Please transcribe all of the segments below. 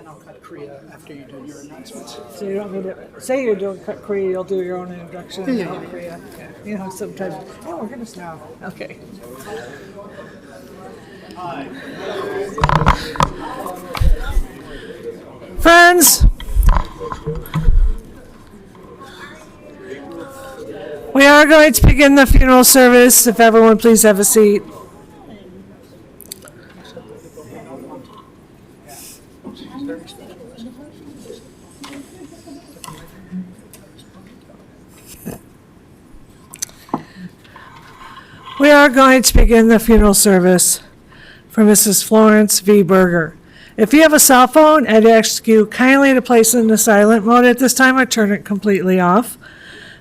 I'll cut Kriya after you do your announcements. So you don't need to say you're doing Kriya, you'll do your own introduction. Yeah. Kriya. You know, sometimes, oh, we're going to start. Okay. Friends, we are going to begin the funeral service. If everyone please have a seat. We are going to begin the funeral service for Mrs. Florence V. Burgher. If you have a cell phone, I'd ask you kindly to place it in the silent mode at this time or turn it completely off.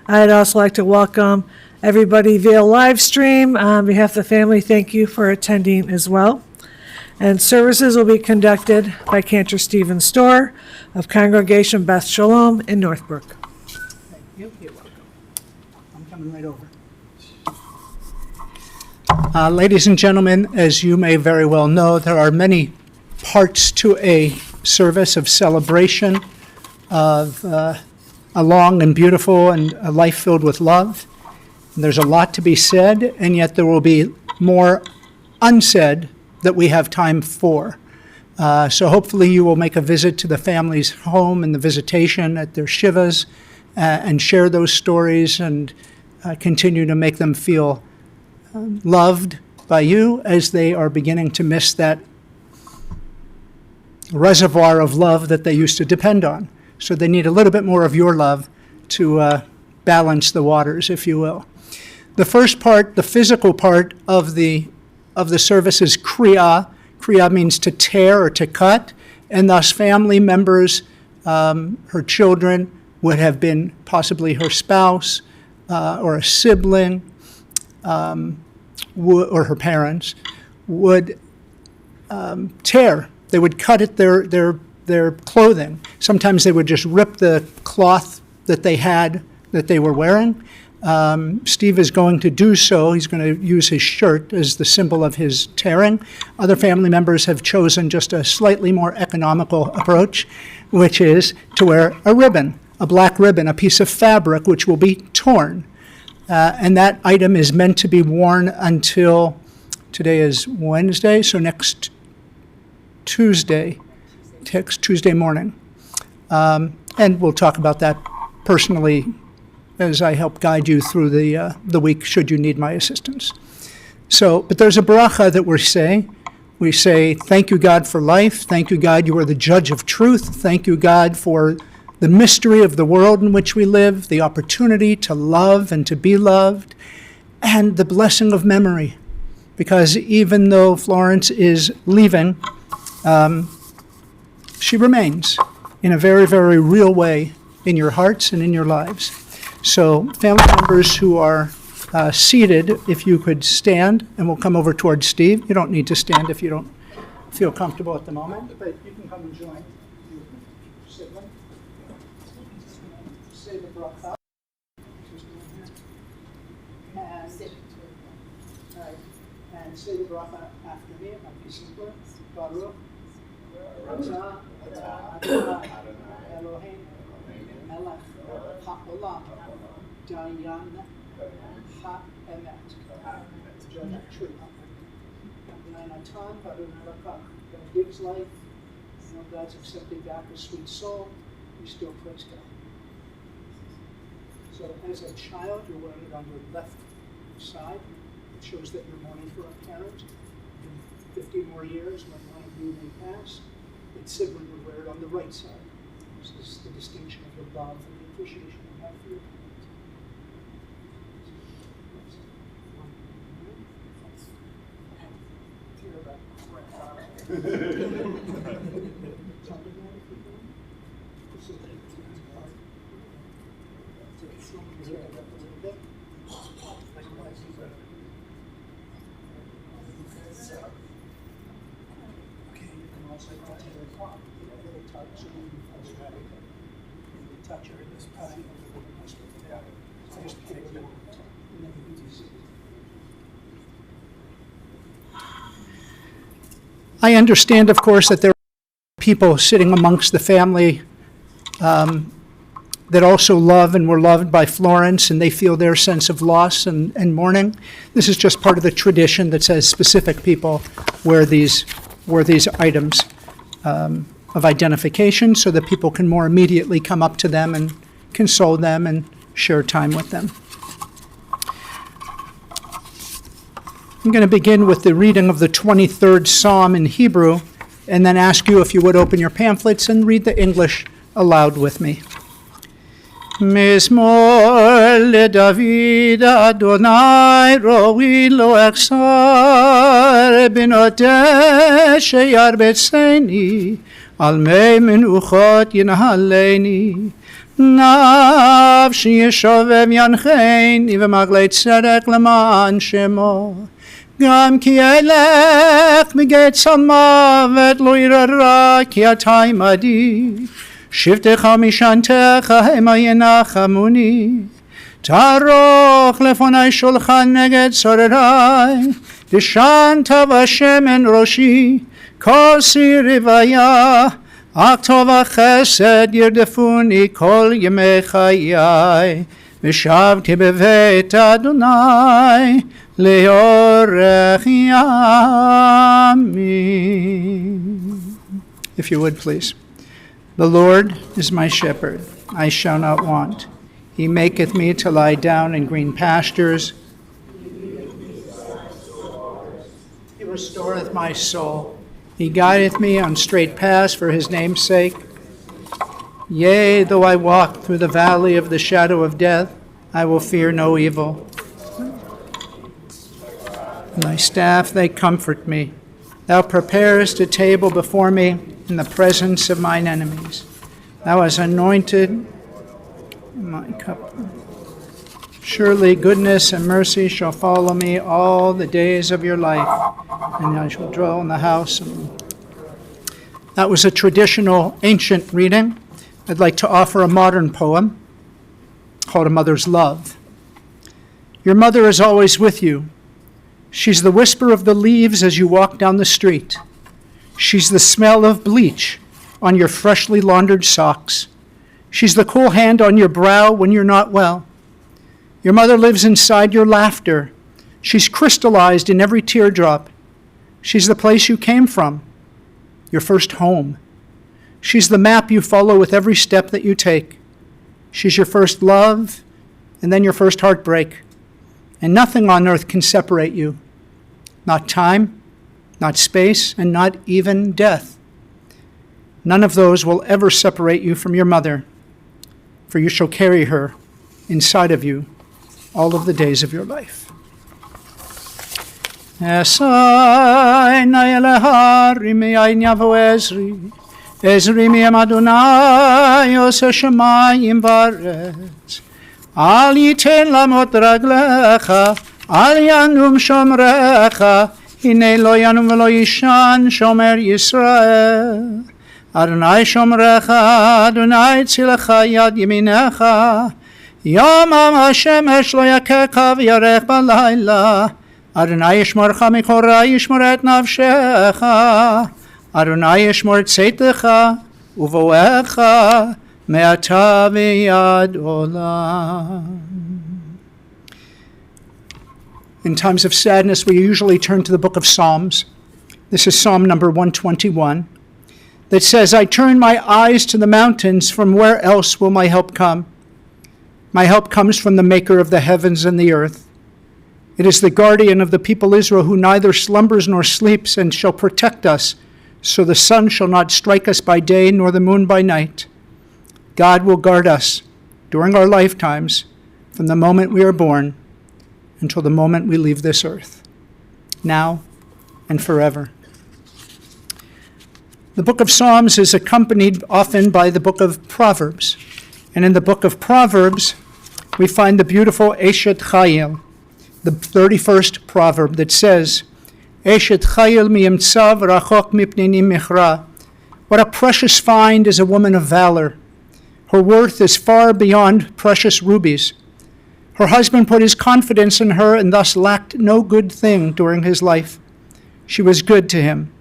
I'd also like to welcome everybody via live stream. On behalf of the family, thank you for attending as well. And services will be conducted by Cantor Stephen Storr of Congregation Beth Shalom in Northbrook. Thank you. You're welcome. I'm coming right over. Ladies and gentlemen, as you may very well know, there are many parts to a service of celebration of a long and beautiful and a life filled with love. And there's a lot to be said, and yet there will be more unsaid that we have time for. So hopefully you will make a visit to the family's home and the visitation at their shivas and share those stories and continue to make them feel loved by you as they are beginning to miss that reservoir of love that they used to depend on. So they need a little bit more of your love to balance the waters, if you will. The first part, the physical part of the service is kriya. Kriya means to tear or to cut, and thus family members, her children, would have been possibly her spouse or a sibling, or her parents, would tear. They would cut at their clothing. Sometimes they would just rip the cloth that they had, that they were wearing. Steve is going to do so. He's going to use his shirt as the symbol of his tearing. Other family members have chosen just a slightly more economical approach, which is to wear a ribbon, a black ribbon, a piece of fabric which will be torn. And that item is meant to be worn until, today is Wednesday, so next Tuesday morning. And we'll talk about that personally as I help guide you through the week should you need my assistance. So, but there's a bracha that we say. We say, thank you, God, for life. Thank you, God, you are the judge of truth. Thank you, God, for the mystery of the world in which we live, the opportunity to love and to be loved, and the blessing of memory. Because even though Florence is leaving, she remains in a very, very real way in your hearts and in your lives. So family members who are seated, if you could stand, and we'll come over towards Steve. You don't need to stand if you don't feel comfortable at the moment, but you can come and join. Say the bracha. And say the bracha after me. Baruch atah Adonai Eloheinu melech ha'olam dayan ha'emet. Judge of truth. Adonai natan v'Adonai lakach. God gives life. You know God's accepted back a sweet soul. We still praise God. So as a child, you're wearing it on your left side. It shows that you're mourning for a parent. In 50 more years, when one of you may pass, its sibling would wear it on the right side. This is the distinction of your love and the appreciation you have for your I understand, of course, that there are people sitting amongst the family that also love and were loved by Florence, and they feel their sense of loss and mourning. This is just part of the tradition that says specific people wear these items of identification so that people can more immediately come up to them and console them and share time with them. I'm going to begin with the reading of the 23rd Psalm in Hebrew, and then ask you if you would open your pamphlets and read the English aloud with me. מזמור לדוד אדוני ראוי לו אכסר בנודה שירבצני על מי מנוחות ינהלני נפשי ישובב ינחני ומגלי צדק למען שמו גם כי אלך מגץ המוות לא ירא רע כי אתה עמדי שבטך משענתך המה ינחמוני תערוך לפני שולחן נגד צוררי דשנת בשמן ראשי כוסי רוויה אך טוב החסד ירדפוני כל ימי חיי ושבתי בבית אדוני לאורך ימים. If you would please. The Lord is my shepherd, I shall not want. He maketh me to lie down in green pastures. He restoreth my soul. He guideth me on straight paths for his name's sake. Yea, though I walk through the valley of the shadow of death, I will fear no evil. Thy staff, they comfort me. Thou preparest a table before me in the presence of mine enemies. Thou hast anointed my cup. Surely goodness and mercy shall follow me all the days of your life, and I shall dwell in the house of the Lord. That was a traditional ancient reading. I'd like to offer a modern poem called A Mother's Love. Your mother is always with you. She's the whisper of the leaves as you walk down the street. She's the smell of bleach on your freshly laundered socks. She's the cool hand on your brow when you're not well. Your mother lives inside your laughter. She's crystallized in every teardrop. She's the place you came from, your first home. She's the map you follow with every step that you take. She's your first love and then your first heartbreak. And nothing on earth can separate you. Not time, not space, and not even death. None of those will ever separate you from your mother, for you shall carry her inside of you all of the days of your life. Ezri mi Adonai oseh shamayim va'aretz al yiten lamot raglecha al yanum shomrecha hine lo yanum v'lo yishan shomer Yisrael Adonai shomrecha Adonai tzilecha yad yeminecha yomam hashemesh lo yakecha v'yarech b'layla Adonai yishmorcha mikol ra yishmor et nafshecha Adonai yishmor tzeitecha uvoecha me'ata v'yad olam. In times of sadness, we usually turn to the book of Psalms. This is Psalm number 121 that says, I turn my eyes to the mountains, from where else will my help come? My help comes from the maker of the heavens and the earth. It is the guardian of the people Israel who neither slumbers nor sleeps and shall protect us, so the sun shall not strike us by day nor the moon by night. God will guard us during our lifetimes from the moment we are born until the moment we leave this earth, now and forever. The book of Psalms is accompanied often by the book of Proverbs. And in the book of Proverbs, we find the beautiful Eshet Chayil, the 31st proverb that says, Eshet Chayil miyimtzav rachok mipnei michra. What a precious find is a woman of valor. Her worth is far beyond precious rubies. Her husband put his confidence in her and thus lacked no good thing during his life. She was good to him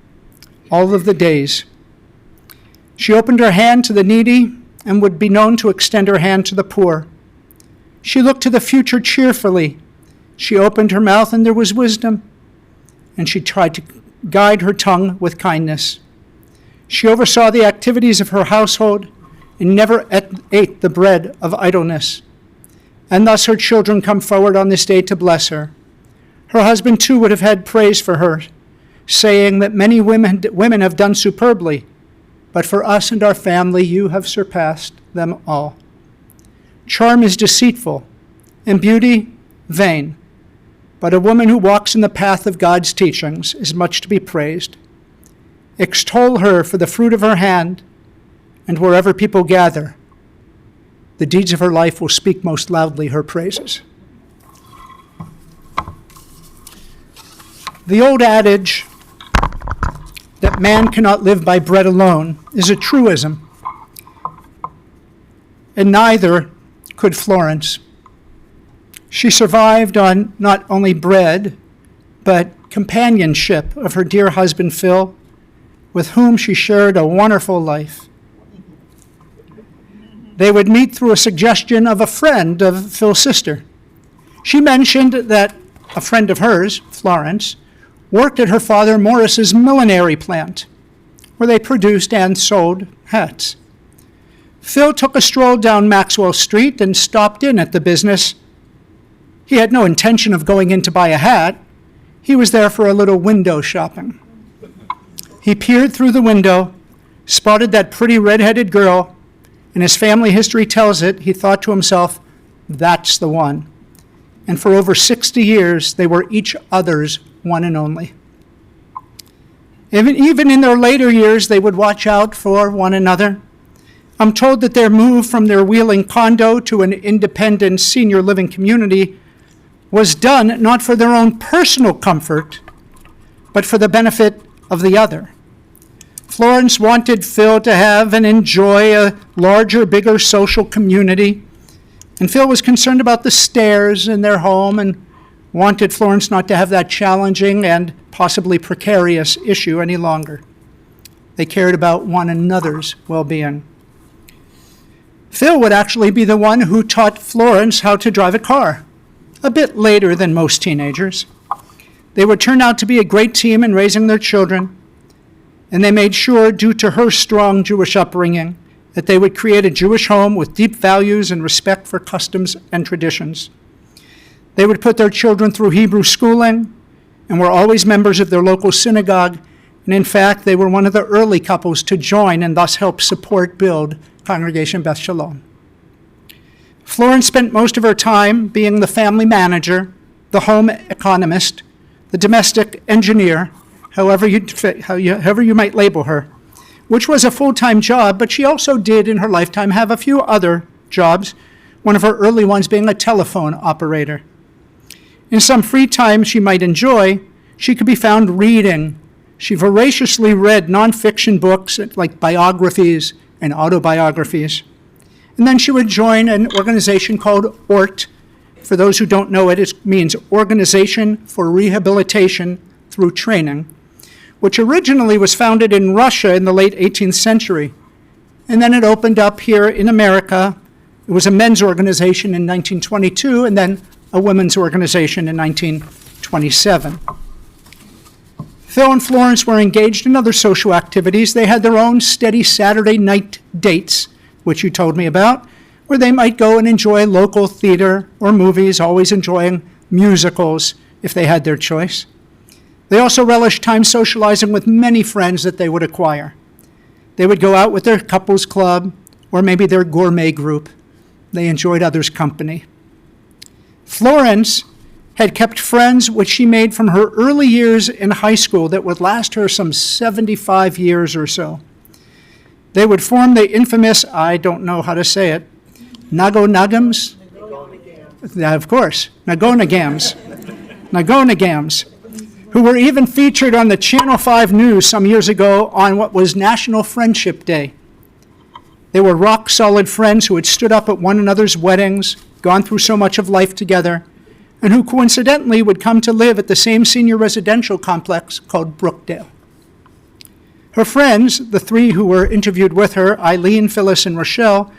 all of the days. She opened her hand to the needy and would be known to extend her hand to the poor. She looked to the future cheerfully. She opened her mouth and there was wisdom, and she tried to guide her tongue with kindness. She oversaw the activities of her household and never ate the bread of idleness. And thus her children come forward on this day to bless her. Her husband too would have had praise for her, saying that many women have done superbly, but for us and our family you have surpassed them all. Charm is deceitful, and beauty vain, but a woman who walks in the path of God's teachings is much to be praised. Extol her for the fruit of her hand, and wherever people gather, the deeds of her life will speak most loudly her praises. The old adage that man cannot live by bread alone is a truism, and neither could Florence. She survived on not only bread, but companionship of her dear husband Phil, with whom she shared a wonderful life. They would meet through a suggestion of a friend of Phil's sister. She mentioned that a friend of hers, Florence, worked at her father Morris's millinery plant, where they produced and sold hats. Phil took a stroll down Maxwell Street and stopped in at the business. He had no intention of going in to buy a hat. He was there for a little window shopping. He peered through the window, spotted that pretty red-headed girl, and as family history tells it, he thought to himself, that's the one. And for over 60 years, they were each other's one and only. Even in their later years, they would watch out for one another. I'm told that their move from their Wheeling condo to an independent senior living community was done not for their own personal comfort, but for the benefit of the other. Florence wanted Phil to have and enjoy a larger, bigger social community, and Phil was concerned about the stairs in their home and wanted Florence not to have that challenging and possibly precarious issue any longer. They cared about one another's well-being. Phil would actually be the one who taught Florence how to drive a car, a bit later than most teenagers. They would turn out to be a great team in raising their children, and they made sure, due to her strong Jewish upbringing, that they would create a Jewish home with deep values and respect for customs and traditions. They would put their children through Hebrew schooling and were always members of their local synagogue, and in fact, they were one of the early couples to join and thus help build Congregation Beth Shalom. Florence spent most of her time being the family manager, the home economist, the domestic engineer, however you might label her, which was a full-time job, but she also did in her lifetime have a few other jobs, one of her early ones being a telephone operator. In some free time she might enjoy, she could be found reading. She voraciously read nonfiction books like biographies and autobiographies. And then she would join an organization called ORT. For those who don't know it, it means Organization for Rehabilitation Through Training, which originally was founded in Russia in the late 18th century. And then it opened up here in America. It was a men's organization in 1922, and then a women's organization in 1927. Phil and Florence were engaged in other social activities. They had their own steady Saturday night dates, which you told me about, where they might go and enjoy local theater or movies, always enjoying musicals if they had their choice. They also relished time socializing with many friends that they would acquire. They would go out with their couples club or maybe their gourmet group. They enjoyed others' company. Florence had kept friends which she made from her early years in high school that would last her some 75 years or so. They would form the infamous, I don't know how to say it, Nagonagams? Yeah, of course, Nagonagams, who were even featured on the Channel 5 News some years ago on what was National Friendship Day. They were rock-solid friends who had stood up at one another's weddings, gone through so much of life together, and who coincidentally would come to live at the same senior residential complex called Brookdale. Her friends, the three who were interviewed with her, Eileen, Phyllis, and Rochelle,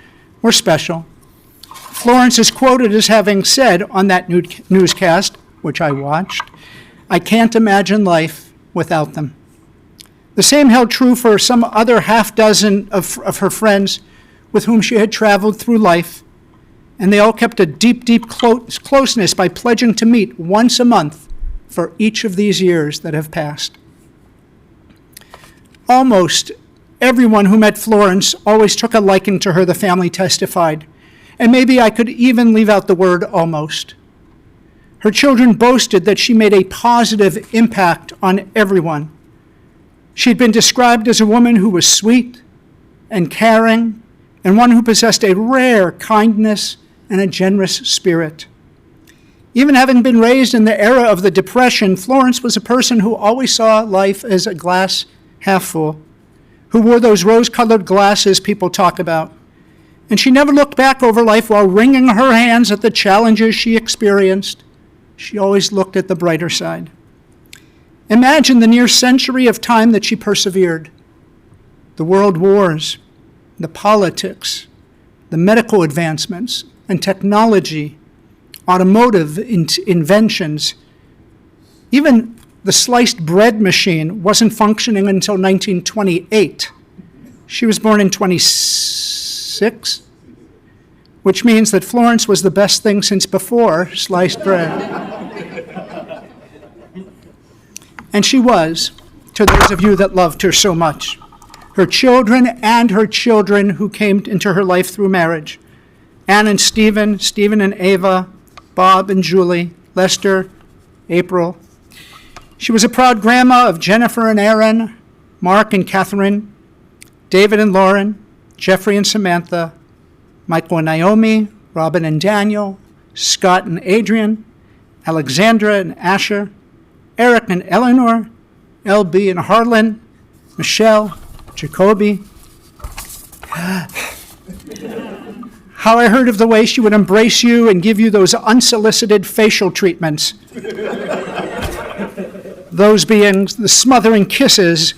were special. Florence is quoted as having said on that newscast, which I watched, "I can't imagine life without them." The same held true for some other half dozen of her friends with whom she had traveled through life, and they all kept a deep closeness by pledging to meet once a month for each of these years that have passed. Almost everyone who met Florence always took a liking to her, the family testified, and maybe I could even leave out the word almost. Her children boasted that she made a positive impact on everyone. She'd been described as a woman who was sweet and caring, and one who possessed a rare kindness and a generous spirit. Even having been raised in the era of the Depression, Florence was a person who always saw life as a glass half full, who wore those rose-colored glasses people talk about. And she never looked back over life while wringing her hands at the challenges she experienced. She always looked at the brighter side. Imagine the near century of time that she persevered. The world wars, the politics, the medical advancements and technology, automotive inventions. Even the sliced bread machine wasn't functioning until 1928. She was born in 26, which means that Florence was the best thing since before sliced bread. And she was, to those of you that loved her so much. Her children and her children who came into her life through marriage. Anne and Stephen, Stephen and Ava, Bob and Julie, Lester, April. She was a proud grandma of Jennifer and Aaron, Mark and Catherine, David and Lauren, Jeffrey and Samantha, Michael and Naomi, Robin and Daniel, Scott and Adrian, Alexandra and Asher, Eric and Eleanor, LB and Harlan, Michelle, Jacoby. How I heard of the way she would embrace you and give you those unsolicited facial treatments. Those being the smothering kisses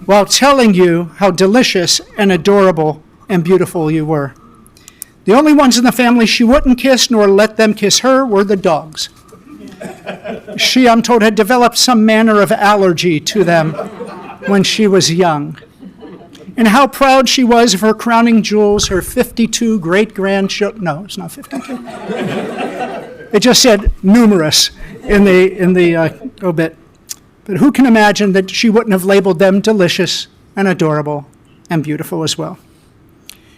while telling you how delicious and adorable and beautiful you were. The only ones in the family she wouldn't kiss nor let them kiss her were the dogs. She, I'm told, had developed some manner of allergy to them when she was young. And how proud she was of her crowning jewels, her 52 great-grandchildren. No, it's not 52. It just said numerous in the obit. But who can imagine that she wouldn't have labeled them delicious and adorable and beautiful as well?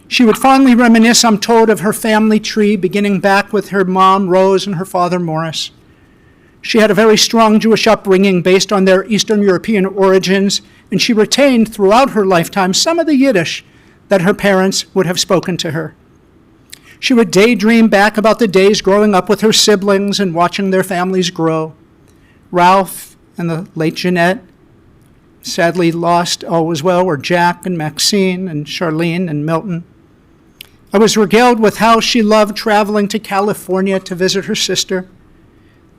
She would fondly reminisce, I'm told, of her family tree, beginning back with her mom, Rose, and her father, Morris. She had a very strong Jewish upbringing based on their Eastern European origins, and she retained throughout her lifetime some of the Yiddish that her parents would have spoken to her. She would daydream back about the days growing up with her siblings and watching their families grow. Ralph and the late Jeanette, sadly lost all as well, were Jack and Maxine and Charlene and Milton. I was regaled with how she loved traveling to California to visit her sister.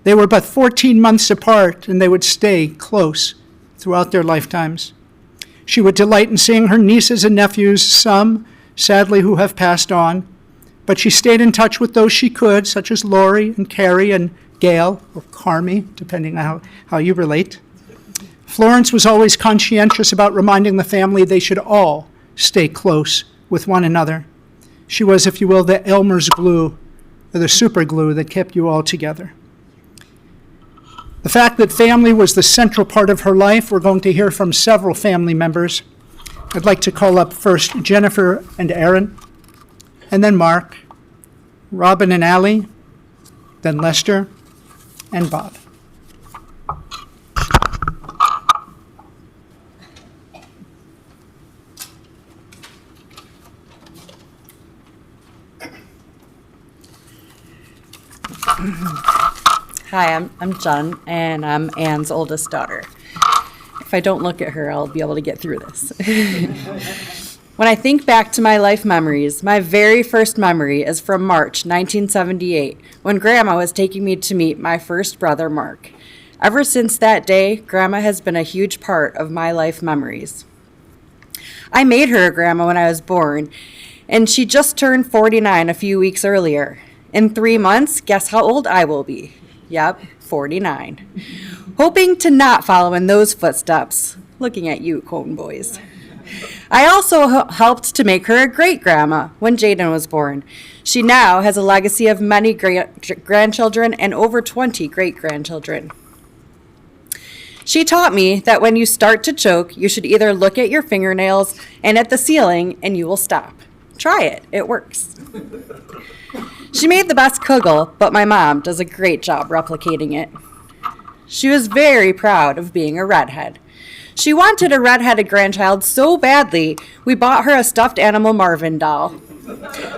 They were but 14 months apart, and they would stay close throughout their lifetimes. She would delight in seeing her nieces and nephews, some, sadly, who have passed on, but she stayed in touch with those she could, such as Lori and Carrie and Gail, or Carmi, depending on how you relate. Florence was always conscientious about reminding the family they should all stay close with one another. She was, if you will, the Elmer's glue, or the super glue that kept you all together. The fact that family was the central part of her life, we're going to hear from several family members. I'd like to call up first Jennifer and Aaron, and then Mark, Robin and Allie, then Lester and Bob. Hi, I'm Jen, and I'm Anne's oldest daughter. If I don't look at her, I'll be able to get through this. When I think back to my life memories, my very first memory is from March 1978, when Grandma was taking me to meet my first brother, Mark. Ever since that day, Grandma has been a huge part of my life memories. I made her a grandma when I was born, and she just turned 49 a few weeks earlier. In 3 months, guess how old I will be? Yep, 49. Hoping to not follow in those footsteps. Looking at you, Cone Boys. I also helped to make her a great-grandma when Jaden was born. She now has a legacy of many grandchildren and over 20 great-grandchildren. She taught me that when you start to choke, you should either look at your fingernails and at the ceiling and you will stop. Try it. It works. She made the best kugel, but my mom does a great job replicating it. She was very proud of being a redhead. She wanted a redheaded grandchild so badly, we bought her a stuffed animal Marvin doll.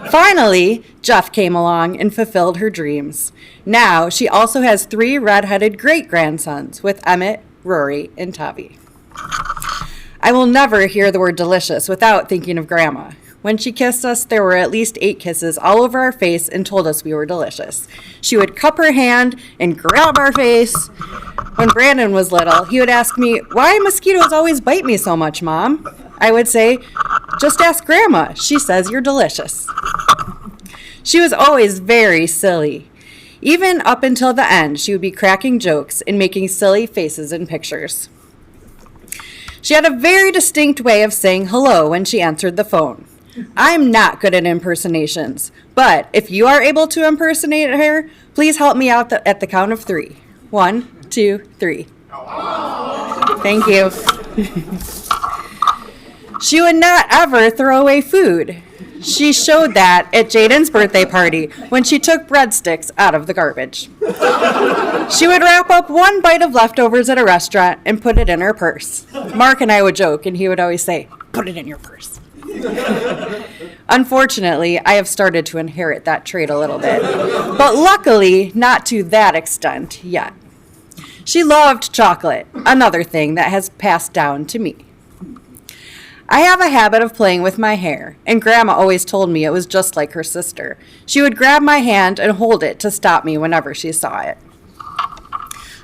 Finally, Jeff came along and fulfilled her dreams. Now, she also has 3 redheaded great-grandsons with Emmett, Rory, and Tavi. I will never hear the word delicious without thinking of Grandma. When she kissed us, there were at least 8 kisses all over our face and told us we were delicious. She would cup her hand and grab our face. When Brandon was little, he would ask me, "Why mosquitoes always bite me so much, Mom?" I would say, "Just ask Grandma. She says you're delicious." She was always very silly. Even up until the end, she would be cracking jokes and making silly faces in pictures. She had a very distinct way of saying hello when she answered the phone. I'm not good at impersonations, but if you are able to impersonate her, please help me out at the count of 3. 1, 2, 3. Thank you. She would not ever throw away food. She showed that at Jaden's birthday party when she took breadsticks out of the garbage. She would wrap up 1 bite of leftovers at a restaurant and put it in her purse. Mark and I would joke, and he would always say, "Put it in your purse." Unfortunately, I have started to inherit that trait a little bit, but luckily not to that extent yet. She loved chocolate, another thing that has passed down to me. I have a habit of playing with my hair, and Grandma always told me it was just like her sister. She would grab my hand and hold it to stop me whenever she saw it.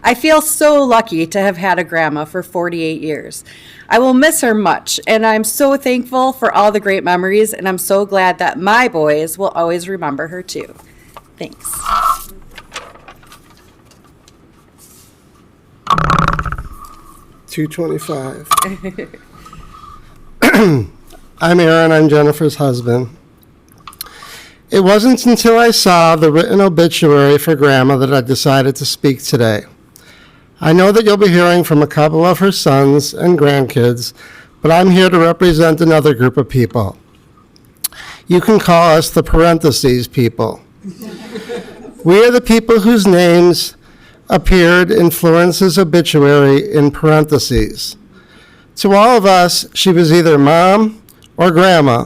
I feel so lucky to have had a grandma for 48 years. I will miss her much, and I'm so thankful for all the great memories, and I'm so glad that my boys will always remember her too. Thanks. $2.25. I'm Aaron. I'm Jennifer's husband. It wasn't until I saw the written obituary for Grandma that I decided to speak today. I know that you'll be hearing from a couple of her sons and grandkids, but I'm here to represent another group of people. You can call us the parentheses people. We are the people whose names appeared in Florence's obituary in parentheses. To all of us, she was either mom or grandma,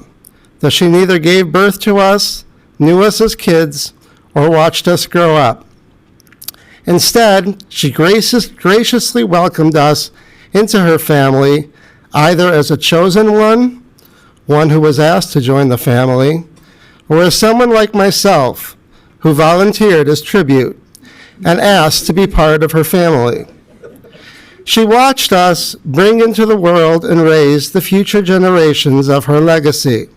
though she neither gave birth to us, knew us as kids, or watched us grow up. Instead, she graciously welcomed us into her family, either as a chosen one who was asked to join the family, or as someone like myself, who volunteered as tribute and asked to be part of her family. She watched us bring into the world and raise the future generations of her legacy.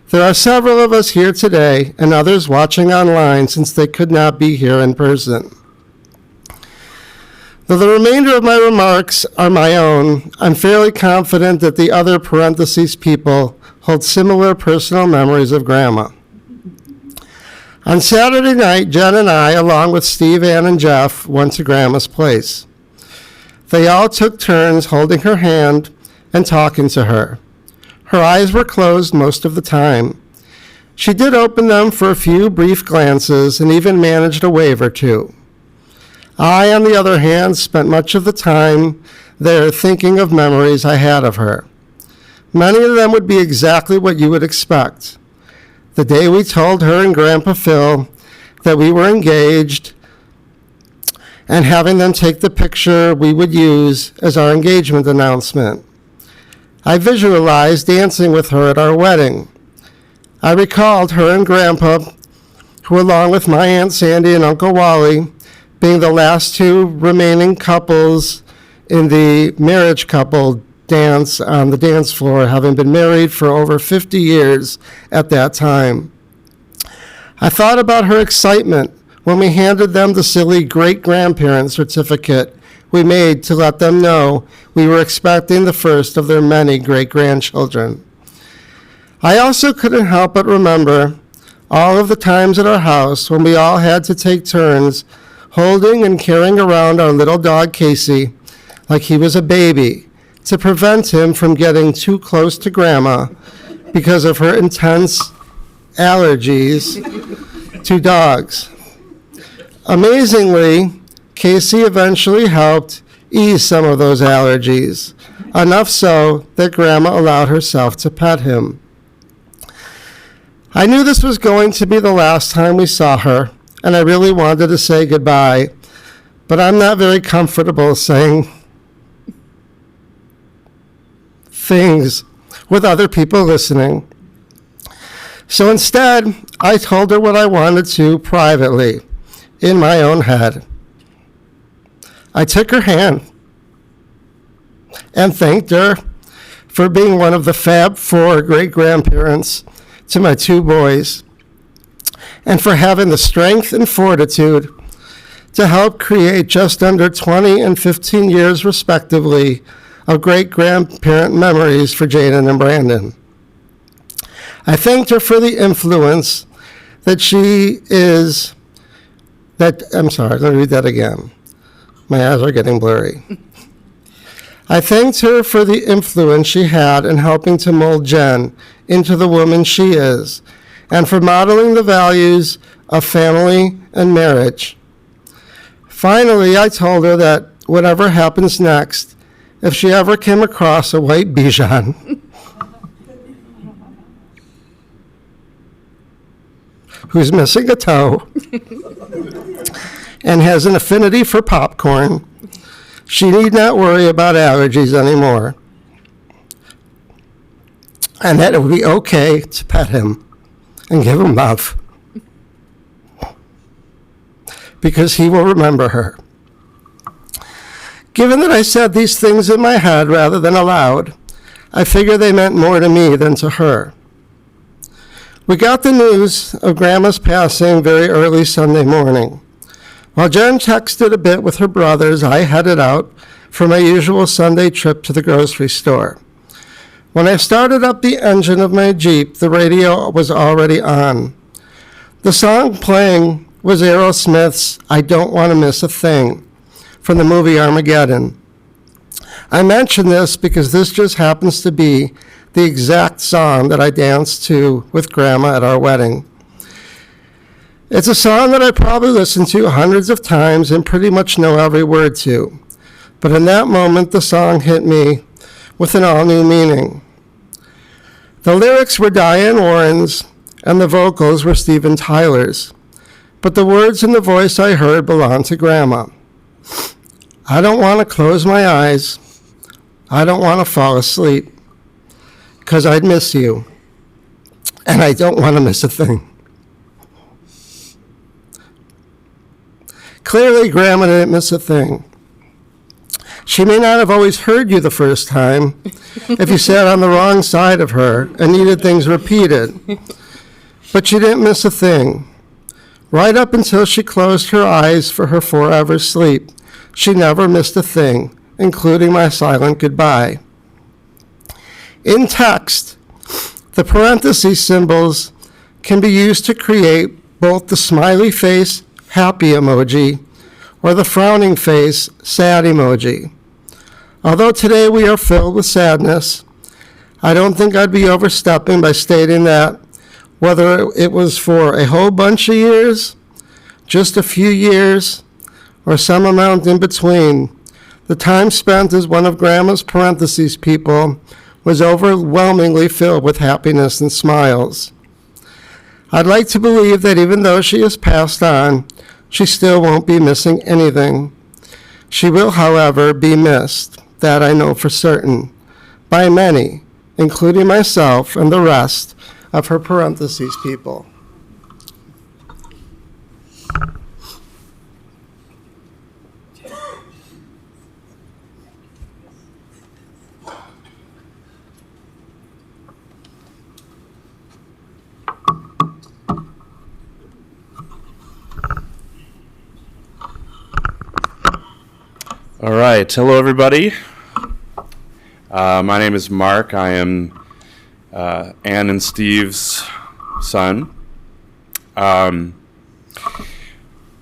There are several of us here today and others watching online since they could not be here in person. Though the remainder of my remarks are my own, I'm fairly confident that the other parentheses people hold similar personal memories of Grandma. On Saturday night, Jen and I, along with Steve, Ann, and Jeff, went to Grandma's place. They all took turns holding her hand and talking to her. Her eyes were closed most of the time. She did open them for a few brief glances and even managed a wave or two. I, on the other hand, spent much of the time there thinking of memories I had of her. Many of them would be exactly what you would expect. The day we told her and Grandpa Phil that we were engaged, and having them take the picture we would use as our engagement announcement. I visualized dancing with her at our wedding. I recalled her and Grandpa, who along with my Aunt Sandy and Uncle Wally, being the last 2 remaining couples in the marriage couple dance on the dance floor, having been married for over 50 years at that time. I thought about her excitement when we handed them the silly great-grandparent certificate we made to let them know we were expecting the first of their many great-grandchildren. I also couldn't help but remember all of the times at our house when we all had to take turns holding and carrying around our little dog Casey like he was a baby to prevent him from getting too close to Grandma because of her intense allergies to dogs. Amazingly, Casey eventually helped ease some of those allergies, enough so that Grandma allowed herself to pet him. I knew this was going to be the last time we saw her, and I really wanted to say goodbye, but I'm not very comfortable saying things with other people listening. So instead, I told her what I wanted to privately, in my own head. I took her hand and thanked her for being one of the Fab Four great-grandparents to my two boys, and for having the strength and fortitude to help create just under 20 and 15 years, respectively, of great-grandparent memories for Jaden and Brandon. I thanked her for the influence that I'm sorry, let me read that again. My eyes are getting blurry. I thanked her for the influence she had in helping to mold Jen into the woman she is, and for modeling the values of family and marriage. Finally, I told her that whatever happens next, if she ever came across a white Vihon who's missing a toe and has an affinity for popcorn, she need not worry about allergies anymore, and that it would be okay to pet him and give him love, because he will remember her. Given that I said these things in my head rather than aloud, I figure they meant more to me than to her. We got the news of Grandma's passing very early Sunday morning. While Jen texted a bit with her brothers, I headed out for my usual Sunday trip to the grocery store. When I started up the engine of my Jeep, the radio was already on. The song playing was Aerosmith's I Don't Want to Miss a Thing from the movie Armageddon. I mention this because this just happens to be the exact song that I danced to with Grandma at our wedding. It's a song that I probably listened to hundreds of times and pretty much know every word to. But in that moment, the song hit me with an all-new meaning. The lyrics were Diane Warren's, and the vocals were Steven Tyler's. But the words and the voice I heard belonged to Grandma. I don't want to close my eyes. I don't want to fall asleep, 'cause I'd miss you, and I don't want to miss a thing. Clearly, Grandma didn't miss a thing. She may not have always heard you the first time if you sat on the wrong side of her and needed things repeated, but she didn't miss a thing. Right up until she closed her eyes for her forever sleep, she never missed a thing, including my silent goodbye. In text, the parentheses symbols can be used to create both the smiley face, happy emoji, or the frowning face, sad emoji. Although today we are filled with sadness, I don't think I'd be overstepping by stating that whether it was for a whole bunch of years, just a few years, or some amount in between, the time spent as one of Grandma's parentheses people was overwhelmingly filled with happiness and smiles. I'd like to believe that even though she has passed on, she still won't be missing anything. She will, however, be missed, that I know for certain, by many, including myself and the rest of her parentheses people. All right. Hello, everybody. My name is Mark. I am Ann and Steve's son.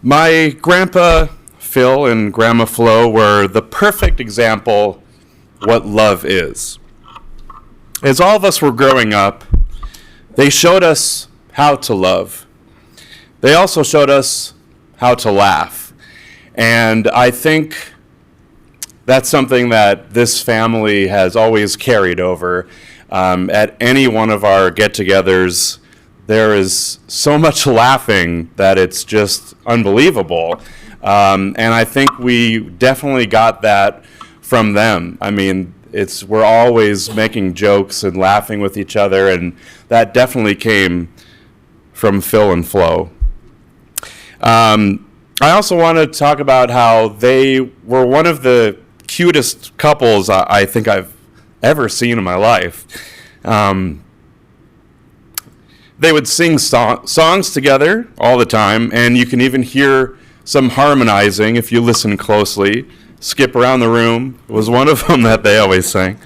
My grandpa Phil and grandma Flo were the perfect example what love is. As all of us were growing up, they showed us how to love. They also showed us how to laugh. And I think that's something that this family has always carried over. At any one of our get-togethers, there is so much laughing that it's just unbelievable. And I think we definitely got that from them. I mean, we're always making jokes and laughing with each other, and that definitely came from Phil and Flo. I also want to talk about how they were one of the cutest couples I think I've ever seen in my life. They would sing songs together all the time, and you can even hear some harmonizing if you listen closely. Skip around the room was one of them that they always sang.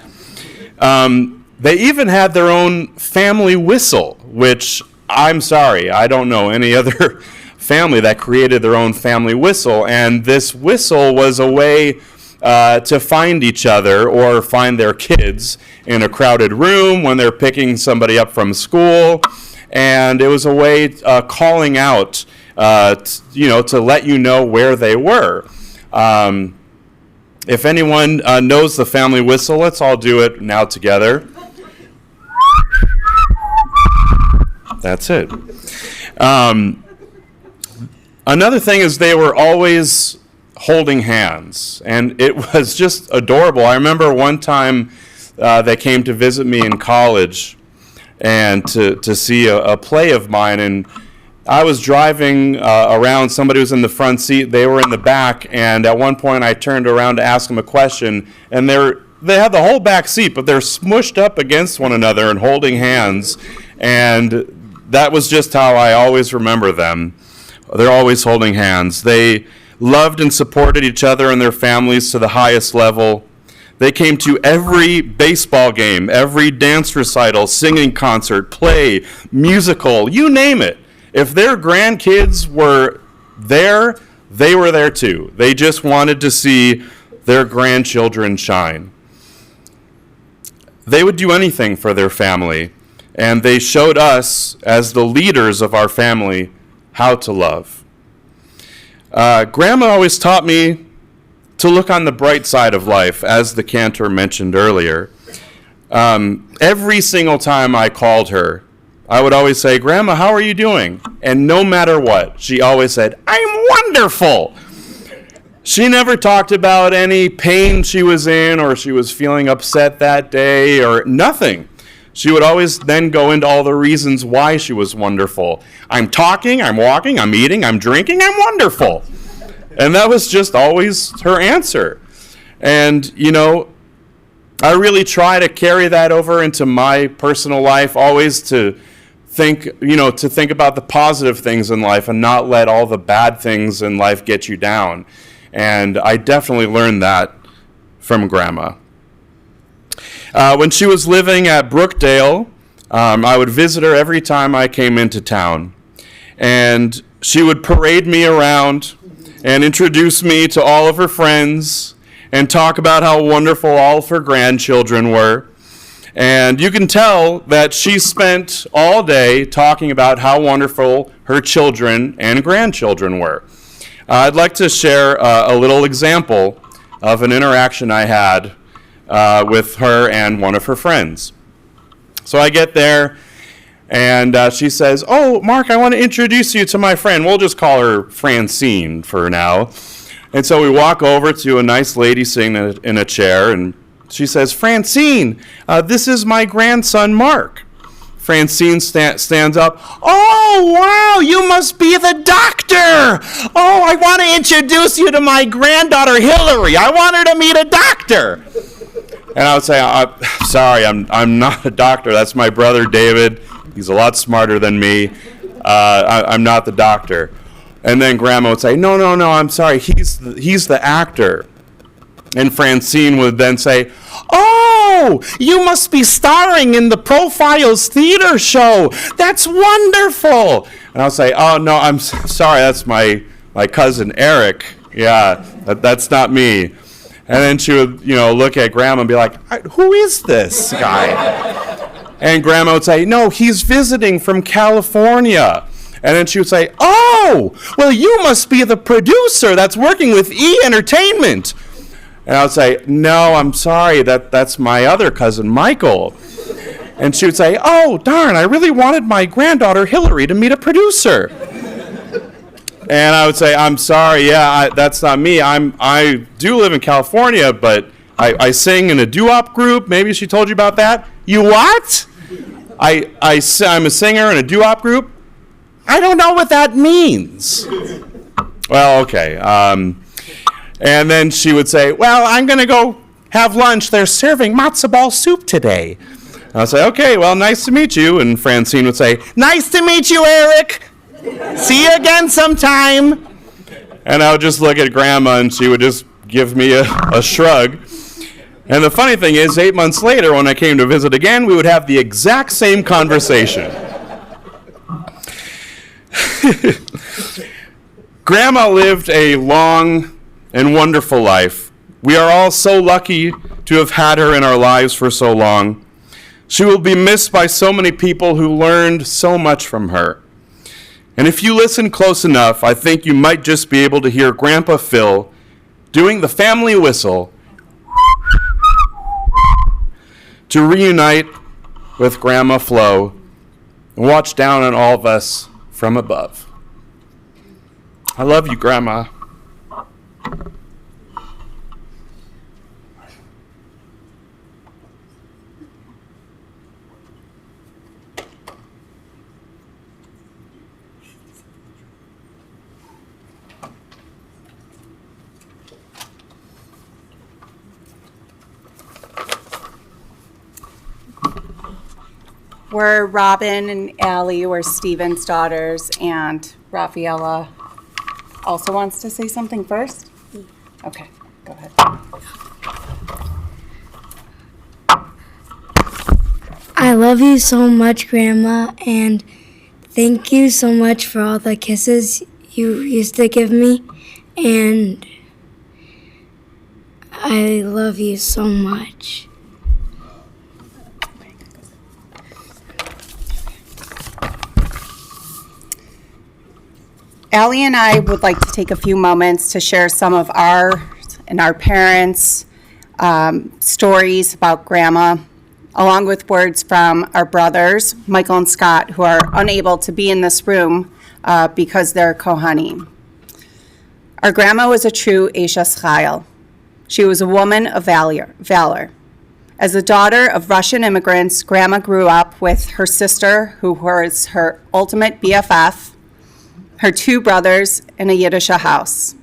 They even had their own family whistle, which I'm sorry, I don't know any other family that created their own family whistle, and this whistle was a way to find each other or find their kids in a crowded room when they're picking somebody up from school, and it was a way calling out, to let you know where they were. If anyone knows the family whistle, let's all do it now together. That's it. Another thing is they were always holding hands, and it was just adorable. I remember one time they came to visit me in college and to see a play of mine, and I was driving around. Somebody was in the front seat, they were in the back, and at one point I turned around to ask them a question, and they had the whole back seat, but they're smushed up against one another and holding hands, and that was just how I always remember them. They're always holding hands. They loved and supported each other and their families to the highest level. They came to every baseball game, every dance recital, singing concert, play, musical, you name it. If their grandkids were there, they were there too. They just wanted to see their grandchildren shine. They would do anything for their family, and they showed us, as the leaders of our family, how to love. Grandma always taught me to look on the bright side of life, as the cantor mentioned earlier. Every single time I called her, I would always say, "Grandma, how are you doing?" And no matter what, she always said, "I'm wonderful." She never talked about any pain she was in or she was feeling upset that day or nothing. She would always then go into all the reasons why she was wonderful. I'm talking, I'm walking, I'm eating, I'm drinking, I'm wonderful. And that was just always her answer. And, I really try to carry that over into my personal life, always to think about the positive things in life and not let all the bad things in life get you down. And I definitely learned that from Grandma. When she was living at Brookdale, I would visit her every time I came into town. And she would parade me around and introduce me to all of her friends and talk about how wonderful all of her grandchildren were. And you can tell that she spent all day talking about how wonderful her children and grandchildren were. I'd like to share a little example of an interaction I had with her and one of her friends. So I get there, and she says, "Oh, Mark, I want to introduce you to my friend." We'll just call her Francine for now. And so we walk over to a nice lady sitting in a chair, and she says, "Francine, this is my grandson, Mark." Francine stands up. "Oh, wow, you must be the doctor. Oh, I want to introduce you to my granddaughter, Hillary. I want her to meet a doctor." And I would say, "Sorry, I'm not a doctor. That's my brother, David. He's a lot smarter than me. I'm not the doctor." And then Grandma would say, No, I'm sorry. He's the actor." And Francine would then say, "Oh, you must be starring in the Profiles Theater show. That's wonderful." And I'll say, "Oh, no, I'm sorry. That's my cousin Eric. Yeah, that's not me." And then she would, look at Grandma and be like, "Who is this guy?" And Grandma would say, "No, he's visiting from California." And then she would say, "Oh, well, you must be the producer that's working with E! Entertainment." And I would say, "No, I'm sorry, that's my other cousin, Michael." And she would say, "Oh, darn, I really wanted my granddaughter, Hillary, to meet a producer." And I would say, "I'm sorry, yeah, that's not me. I do live in California, but I sing in a doo-wop group. Maybe she told you about that." "You what?" I'm a singer in a doo-wop group." "I don't know what that means." Well, okay. And then she would say, "Well, I'm going to go have lunch. They're serving matzo ball soup today." And I'll say, "Okay, well, nice to meet you." And Francine would say, "Nice to meet you, Eric. See you again sometime." And I would just look at Grandma, and she would just give me a shrug. And the funny thing is, 8 months later, when I came to visit again, we would have the exact same conversation. Grandma lived a long and wonderful life. We are all so lucky to have had her in our lives for so long. She will be missed by so many people who learned so much from her. And if you listen close enough, I think you might just be able to hear Grandpa Phil doing the family whistle to reunite with Grandma Flo and watch down on all of us from above. I love you, Grandma. We're Robin and Allie, we're Stephen's daughters, and Rafaela also wants to say something first? Okay, go ahead. I love you so much, Grandma, and thank you so much for all the kisses you used to give me, and I love you so much. Allie and I would like to take a few moments to share some of our and our parents' stories about Grandma, along with words from our brothers, Michael and Scott, who are unable to be in this room because they're Kohanim. Our grandma was a true Eshes Chayil. She was a woman of valor. As the daughter of Russian immigrants, Grandma grew up with her sister, who was her ultimate BFF, her two brothers, in a Yiddish house.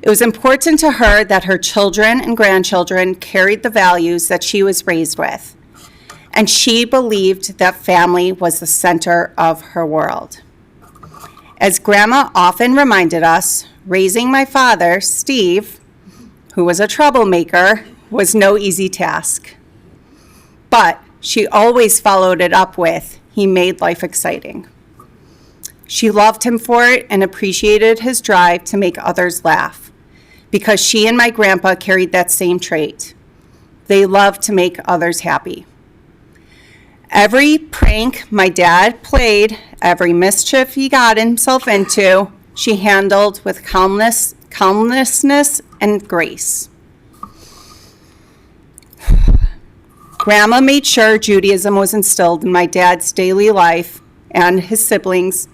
It was important to her that her children and grandchildren carried the values that she was raised with, and she believed that family was the center of her world. As Grandma often reminded us, raising my father, Steve, who was a troublemaker, was no easy task. But she always followed it up with, he made life exciting. She loved him for it and appreciated his drive to make others laugh, because she and my grandpa carried that same trait. They loved to make others happy. Every prank my dad played, every mischief he got himself into, she handled with calmness and grace. Grandma made sure Judaism was instilled in my dad's daily life and his siblings.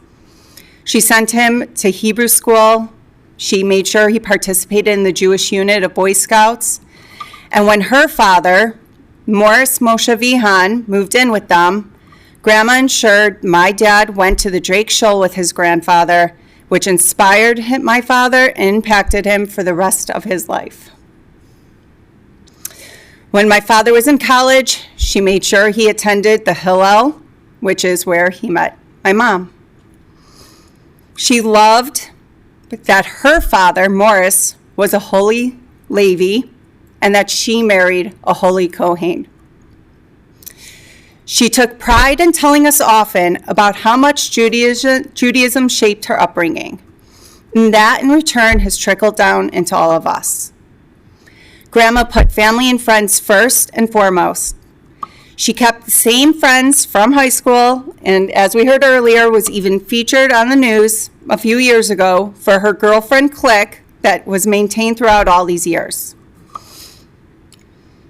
She sent him to Hebrew school. She made sure he participated in the Jewish unit of Boy Scouts. And when her father, Morris Moshe Vihon, moved in with them, Grandma ensured my dad went to the Drake Shul with his grandfather, which inspired my father and impacted him for the rest of his life. When my father was in college, she made sure he attended the Hillel, which is where he met my mom. She loved that her father, Morris, was a holy Levi, and that she married a holy Kohen. She took pride in telling us often about how much Judaism shaped her upbringing, and that in return has trickled down into all of us. Grandma put family and friends first and foremost. She kept the same friends from high school, and as we heard earlier, was even featured on the news a few years ago for her girlfriend clique that was maintained throughout all these years.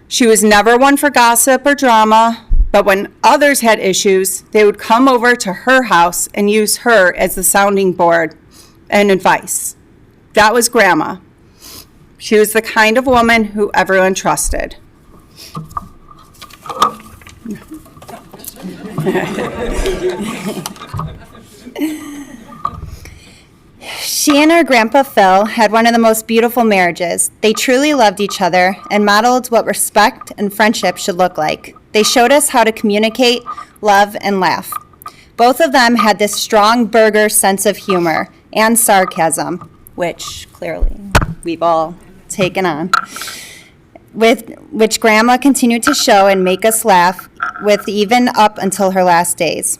She was never one for gossip or drama, but when others had issues, they would come over to her house and use her as the sounding board and advice. That was Grandma. She was the kind of woman who everyone trusted. She and her grandpa Phil had one of the most beautiful marriages. They truly loved each other and modeled what respect and friendship should look like. They showed us how to communicate, love, and laugh. Both of them had this strong Burgher sense of humor and sarcasm, which clearly we've all taken on, with which Grandma continued to show and make us laugh with even up until her last days.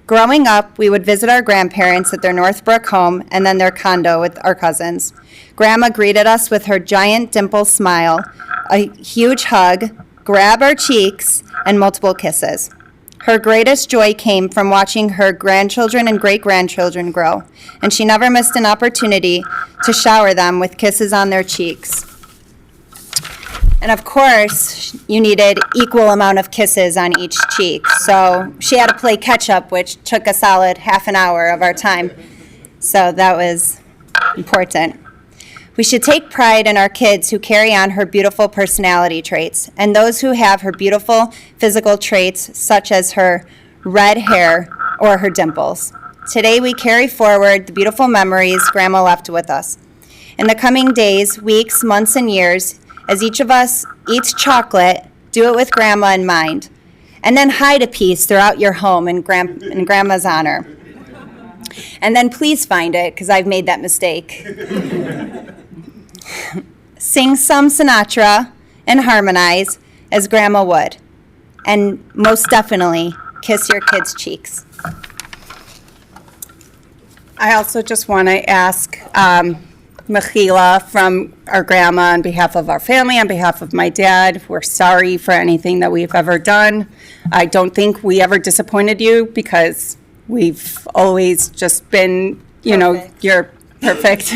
Growing up, we would visit our grandparents at their Northbrook home and then their condo with our cousins. Grandma greeted us with her giant dimple smile, a huge hug, grab our cheeks, and multiple kisses. Her greatest joy came from watching her grandchildren and great-grandchildren grow, and she never missed an opportunity to shower them with kisses on their cheeks. And of course, you needed equal amount of kisses on each cheek. So she had to play catch up, which took a solid half an hour of our time. So that was important. We should take pride in our kids who carry on her beautiful personality traits and those who have her beautiful physical traits, such as her red hair or her dimples. Today, we carry forward the beautiful memories Grandma left with us. In the coming days, weeks, months, and years, as each of us eats chocolate, do it with Grandma in mind. And then hide a piece throughout your home in Grandma's honor. And then please find it, because I've made that mistake. Sing some Sinatra and harmonize as Grandma would. And most definitely, kiss your kids' cheeks. I also just want to ask Mechila from our grandma on behalf of our family, on behalf of my dad. We're sorry for anything that we've ever done. I don't think we ever disappointed you because we've always just been, your perfect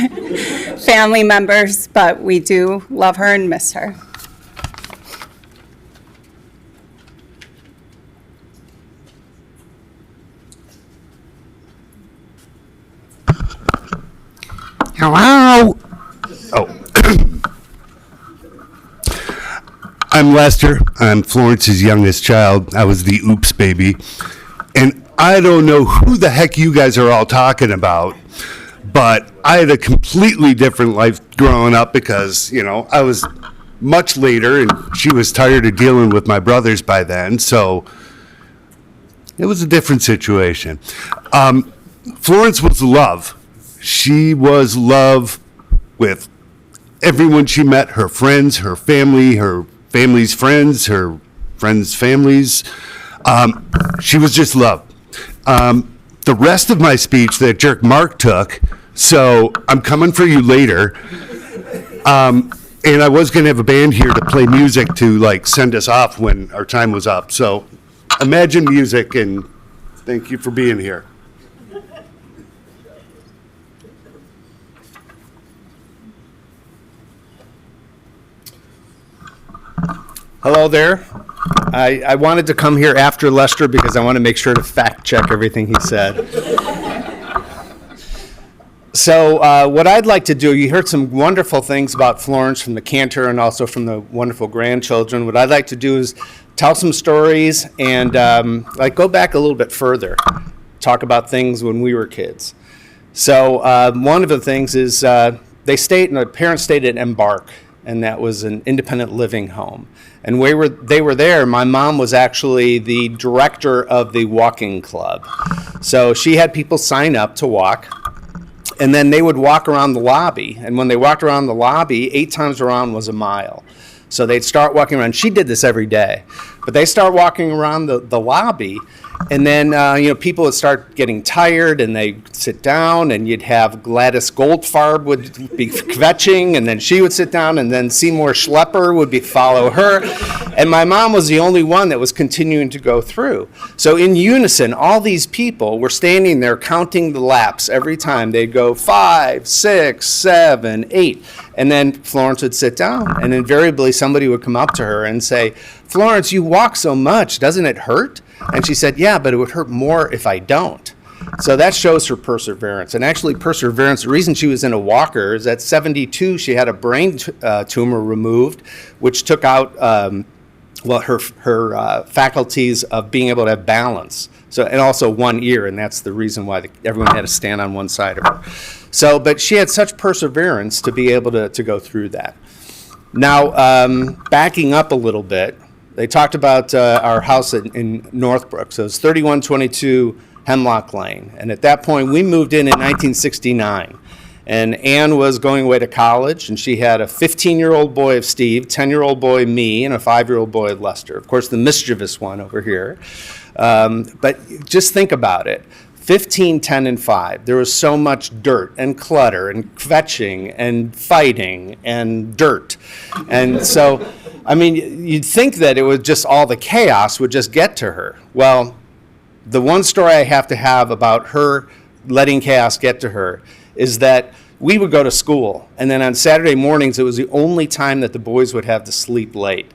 family members, but we do love her and miss her. Hello. Oh. I'm Lester. I'm Florence's youngest child. I was the oops baby. And I don't know who the heck you guys are all talking about, but I had a completely different life growing up because, I was much later and she was tired of dealing with my brothers by then. So it was a different situation. Florence was love. She was love with everyone she met, her friends, her family's friends, her friends' families. She was just love. The rest of my speech, that jerk Mark took, so I'm coming for you later. And I was going to have a band here to play music to send us off when our time was up. So imagine music, and thank you for being here. Hello there. I wanted to come here after Lester because I want to make sure to fact check everything he said. So what I'd like to do, you heard some wonderful things about Florence from the cantor and also from the wonderful grandchildren. What I'd like to do is tell some stories and go back a little bit further, talk about things when we were kids. So one of the things is the parents stayed at Embark, and that was an independent living home. And they were there. My mom was actually the director of the walking club. So she had people sign up to walk, and then they would walk around the lobby. And when they walked around the lobby, 8 times around was a mile. So they'd start walking around. She did this every day. But they start walking around the lobby, and then people would start getting tired, and they'd sit down, and you'd have Gladys Goldfarb would be kvetching, and then she would sit down, and then Seymour Schlepper would follow her. And my mom was the only one that was continuing to go through. So in unison, all these people were standing there counting the laps every time. They'd go 5, 6, 7, 8. And then Florence would sit down, and invariably somebody would come up to her and say, "Florence, you walk so much, doesn't it hurt?" And she said, "Yeah, but it would hurt more if I don't." So that shows her perseverance. And actually perseverance, the reason she was in a walker is at 72, she had a brain tumor removed, which took out her faculties of being able to have balance. So, and also one ear, and that's the reason why everyone had to stand on one side of her. So, but she had such perseverance to be able to go through that. Now, backing up a little bit, they talked about our house in Northbrook. So it's 3122 Hemlock Lane. And at that point, we moved in 1969. And Ann was going away to college, and she had a 15-year-old boy of Steve, 10-year-old boy me, and a 5-year-old boy of Lester. Of course, the mischievous one over here. But just think about it. 15, 10, and 5. There was so much dirt and clutter and kvetching and fighting and dirt. And so, I mean, you'd think that it would just, all the chaos would just get to her. Well, the one story I have to have about her letting chaos get to her is that we would go to school, and then on Saturday mornings, it was the only time that the boys would have to sleep late.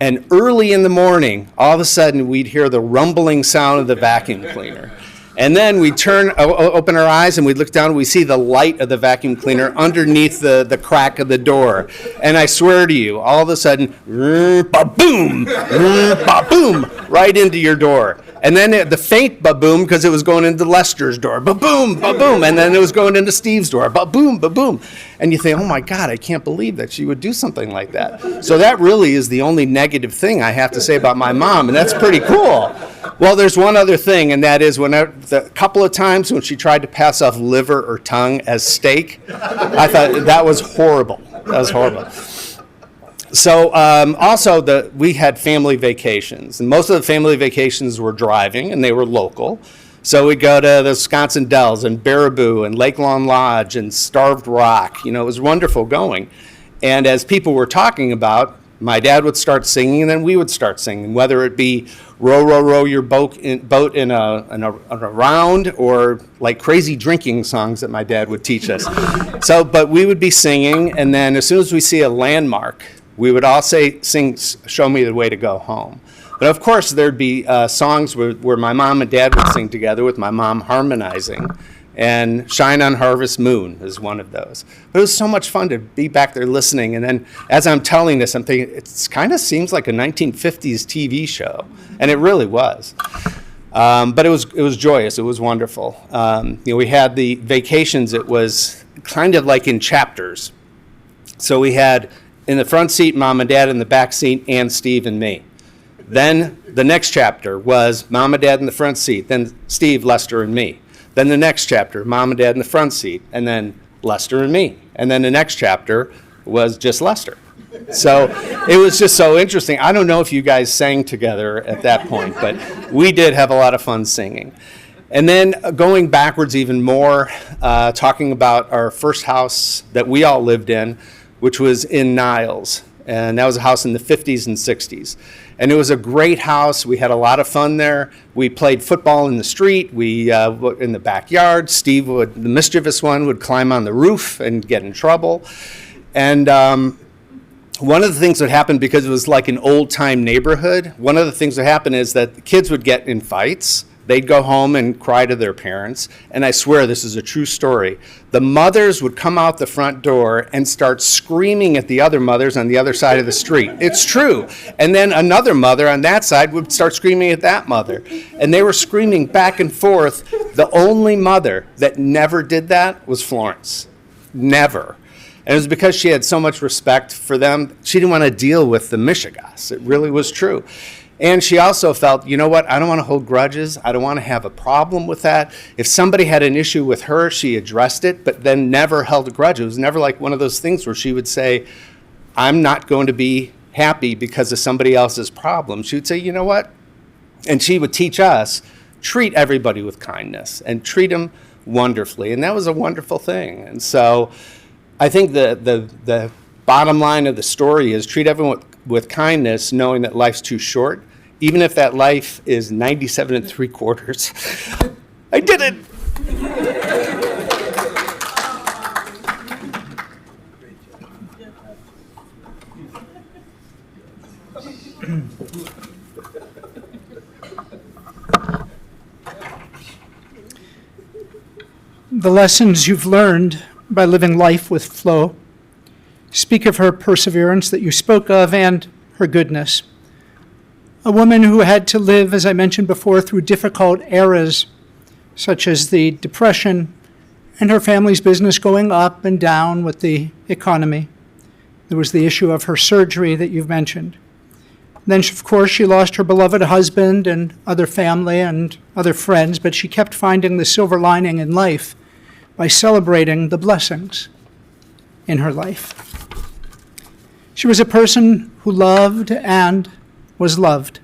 And early in the morning, all of a sudden, we'd hear the rumbling sound of the vacuum cleaner. And then we'd open our eyes, and we'd look down, and we'd see the light of the vacuum cleaner underneath the crack of the door. And I swear to you, all of a sudden, ba-boom, ba-boom, right into your door. And then the faint ba-boom, because it was going into Lester's door, ba-boom, ba-boom, and then it was going into Steve's door, ba-boom, ba-boom. And you think, oh my God, I can't believe that she would do something like that. So that really is the only negative thing I have to say about my mom, and that's pretty cool. Well, there's one other thing, and that is the couple of times when she tried to pass off liver or tongue as steak, I thought that was horrible. That was horrible. So also we had family vacations, and most of the family vacations were driving, and they were local. So we'd go to the Wisconsin Dells and Baraboo and Lake Lawn Lodge and Starved Rock. You know, it was wonderful going. And as people were talking about, my dad would start singing, and then we would start singing, whether it be row, row, row your boat in a round, or like crazy drinking songs that my dad would teach us. So, but we would be singing, and then as soon as we see a landmark, we would all sing, "Show Me the Way to Go Home." But of course, there'd be songs where my mom and dad would sing together, with my mom harmonizing. And "Shine on Harvest Moon" is one of those. But it was so much fun to be back there listening. And then as I'm telling this, I'm thinking, it kind of seems like a 1950s TV show. And it really was. But it was joyous. It was wonderful. We had the vacations. It was kind of like in chapters. So we had in the front seat, Mom and Dad; in the back seat, Ann, Steve, and me. Then the next chapter was Mom and Dad in the front seat, then Steve, Lester, and me. Then the next chapter, Mom and Dad in the front seat, and then Lester and me. And then the next chapter was just Lester. So it was just so interesting. I don't know if you guys sang together at that point, but we did have a lot of fun singing. And then going backwards even more, talking about our first house that we all lived in, which was in Niles. And that was a house in the 50s and 60s. And it was a great house. We had a lot of fun there. We played football in the street. We in the backyard. Steve, the mischievous one, would climb on the roof and get in trouble. And one of the things that happened, because it was like an old-time neighborhood, one of the things that happened is that the kids would get in fights. They'd go home and cry to their parents. And I swear this is a true story. The mothers would come out the front door and start screaming at the other mothers on the other side of the street. It's true. And then another mother on that side would start screaming at that mother. And they were screaming back and forth. The only mother that never did that was Florence. Never. And it was because she had so much respect for them. She didn't want to deal with the Michigas. It really was true. And she also felt, you know what, I don't want to hold grudges. I don't want to have a problem with that. If somebody had an issue with her, she addressed it, but then never held a grudge. It was never like one of those things where she would say, I'm not going to be happy because of somebody else's problem, she would say, you know what? And she would teach us, treat everybody with kindness and treat them wonderfully. And that was a wonderful thing. And so I think the bottom line of the story is treat everyone with kindness, knowing that life's too short, even if that life is 97 3/4. I did it! The lessons you've learned by living life with Flo speak of her perseverance that you spoke of and her goodness. A woman who had to live, as I mentioned before, through difficult eras, such as the Depression and her family's business going up and down with the economy. There was the issue of her surgery that you've mentioned. Then, of course, she lost her beloved husband and other family and other friends, but she kept finding the silver lining in life by celebrating the blessings in her life. She was a person who loved and was loved.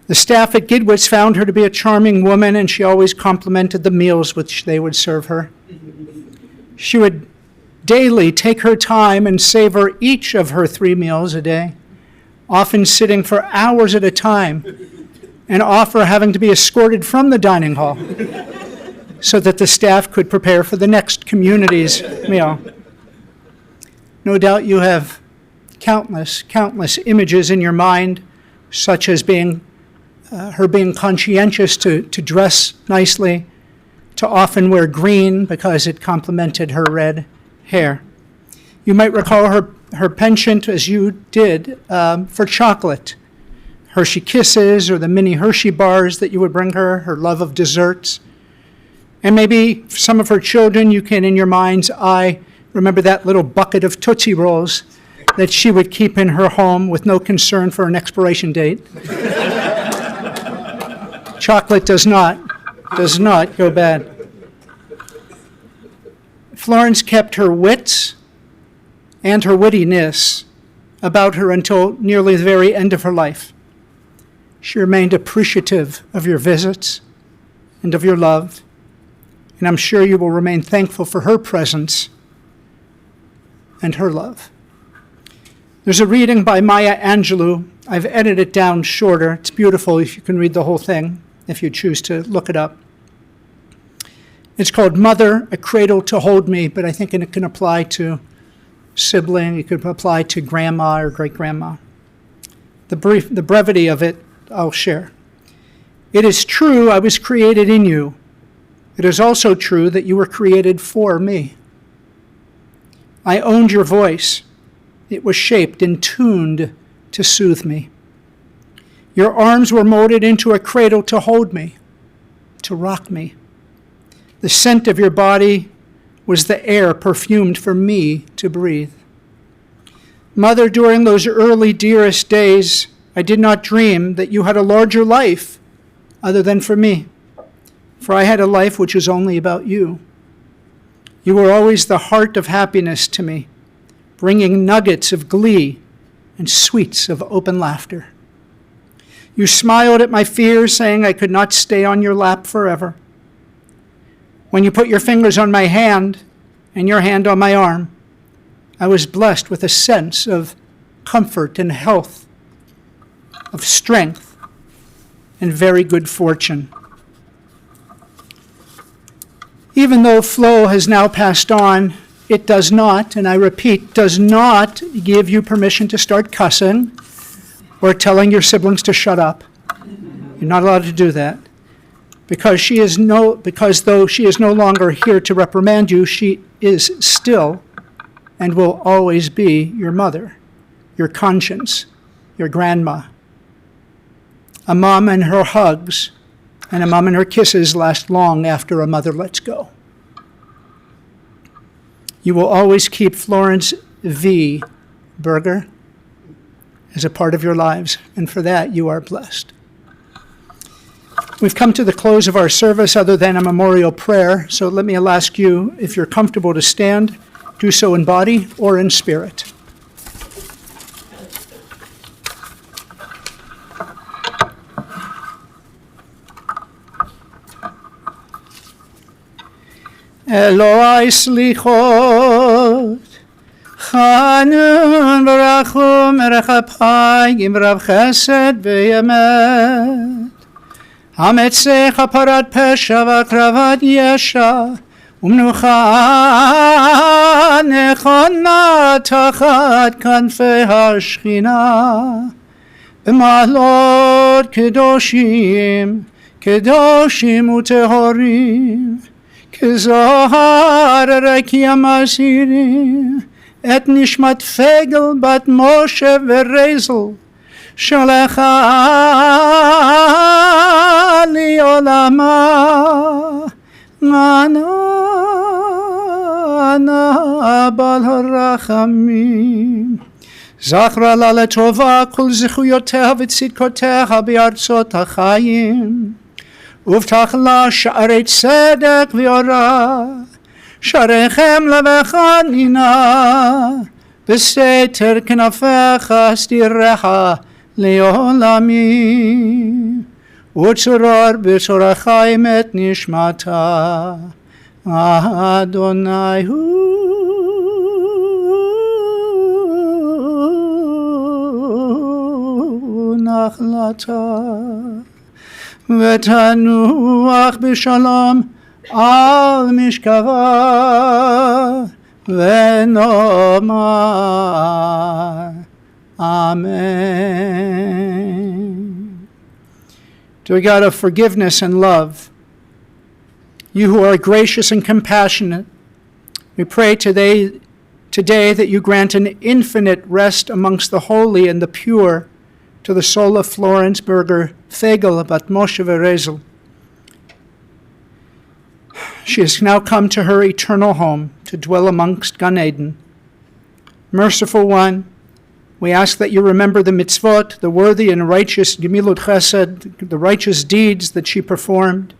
The staff at Gidwitz found her to be a charming woman, and she always complimented the meals which they would serve her. She would daily take her time and savor each of her 3 meals a day, often sitting for hours at a time, and often having to be escorted from the dining hall so that the staff could prepare for the next community's meal. No doubt you have countless images in your mind, such as her being conscientious to dress nicely, to often wear green because it complemented her red hair. You might recall her penchant, as you did, for chocolate, Hershey Kisses or the mini Hershey bars that you would bring her love of desserts. And maybe some of her children, you can, in your mind's eye, remember that little bucket of Tootsie Rolls that she would keep in her home with no concern for an expiration date. Chocolate does not go bad. Florence kept her wits and her wittiness about her until nearly the very end of her life. She remained appreciative of your visits and of your love, and I'm sure you will remain thankful for her presence and her love. There's a reading by Maya Angelou. I've edited it down shorter. It's beautiful if you can read the whole thing, if you choose to look it up. It's called Mother, a Cradle to Hold Me, but I think it can apply to sibling, it could apply to grandma or great-grandma. The brevity of it, I'll share. It is true I was created in you. It is also true that you were created for me. I owned your voice. It was shaped and tuned to soothe me. Your arms were molded into a cradle to hold me, to rock me. The scent of your body was the air perfumed for me to breathe. Mother, during those early dearest days, I did not dream that you had a larger life other than for me, for I had a life which was only about you. You were always the heart of happiness to me, bringing nuggets of glee and sweets of open laughter. You smiled at my fears, saying I could not stay on your lap forever. When you put your fingers on my hand and your hand on my arm, I was blessed with a sense of comfort and health, of strength and very good fortune. Even though Flo has now passed on, it does not, and I repeat, does not give you permission to start cussing or telling your siblings to shut up. You're not allowed to do that. Because though she is no longer here to reprimand you, she is still and will always be your mother, your conscience, your grandma. A mom and her hugs and a mom and her kisses last long after a mother lets go. You will always keep Florence V. Burgher as a part of your lives, and for that you are blessed. We've come to the close of our service other than a memorial prayer, so let me ask you, if you're comfortable to stand, do so in body or in spirit. אלוהי סליחות, חנון ורחום ורחפיים רב חסד ואמת, המצא כפרת פשע והקרבת ישע, ומנוחה נכונה תחת כנפי השכינה, במעלות קדושים, קדושים וטהורים, כזוהר רקיע מזהירים, את נשמת פגל בת משה ורזל, שלחה לי עולמה, נענה בעל הרחמים. זכרה לה לטובה כל זכויותיה וצדקותיה בארצות החיים, ובטח לה שערי צדק ואורה, שעריכם לבחנינה, בסתר כנפיך סתירך לעולמים, וצרור בצור חיים את נשמתה, אדוני הוא נחלתה, ותנוח בשלום על משכבה, ונאמר Amen. Dear God of forgiveness and love, you who are gracious and compassionate, we pray today that you grant an infinite rest amongst the holy and the pure to the soul of Florence Burgher Fegel bat Moshe Verezel. She has now come to her eternal home to dwell amongst Gan Eden. Merciful One, we ask that you remember the mitzvot, the worthy and righteous gemilut chesed, the righteous deeds that she performed.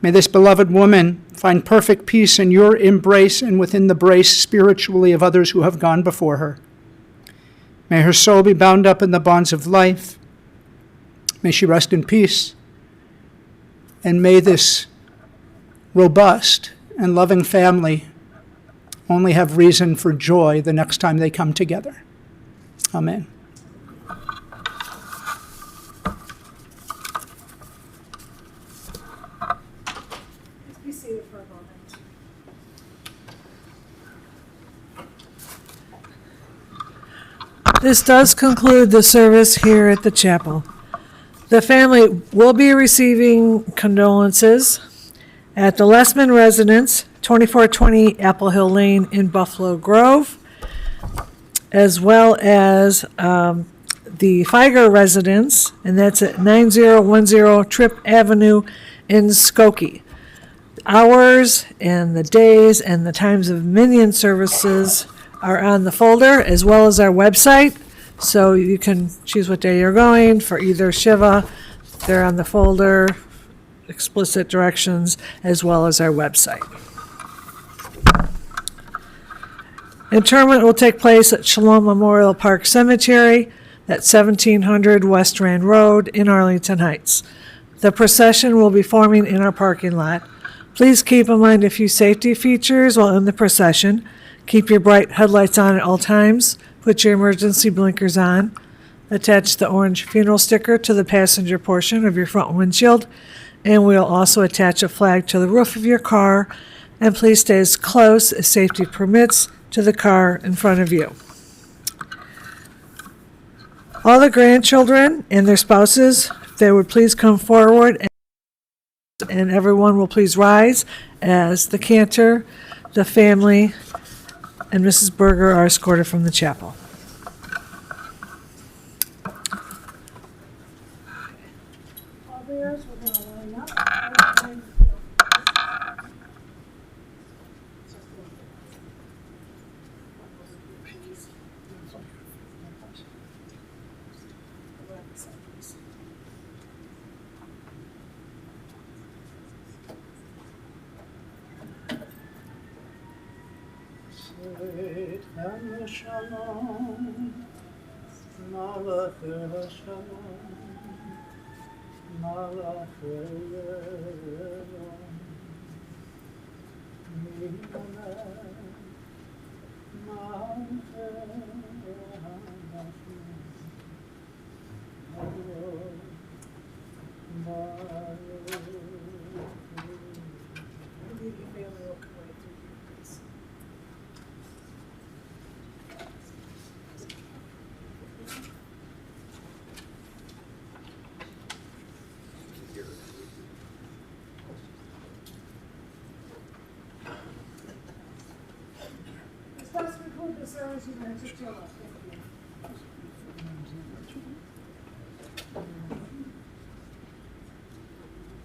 May this beloved woman find perfect peace in your embrace and within the brace spiritually of others who have gone before her. May her soul be bound up in the bonds of life. May she rest in peace. And may this robust and loving family only have reason for joy the next time they come together. Amen. Be seated for a moment. This does conclude the service here at the chapel. The family will be receiving condolences at the Lessman Residence, 2420 Apple Hill Lane in Buffalo Grove, as well as the Feiger Residence, and that's at 9010 Tripp Avenue in Skokie. Hours and the days and the times of minion services are on the folder, as well as our website, so you can choose what day you're going for either Shiva. They're on the folder, explicit directions, as well as our website. Interment will take place at Shalom Memorial Park Cemetery at 1700 West Rand Road in Arlington Heights. The procession will be forming in our parking lot. Please keep in mind a few safety features while in the procession. Keep your bright headlights on at all times. Put your emergency blinkers on. Attach the orange funeral sticker to the passenger portion of your front windshield. And we'll also attach a flag to the roof of your car. And please stay as close as safety permits to the car in front of you. All the grandchildren and their spouses, if they would please come forward, and everyone will please rise as the cantor, the family, and Mrs. Burgher are escorted from the chapel.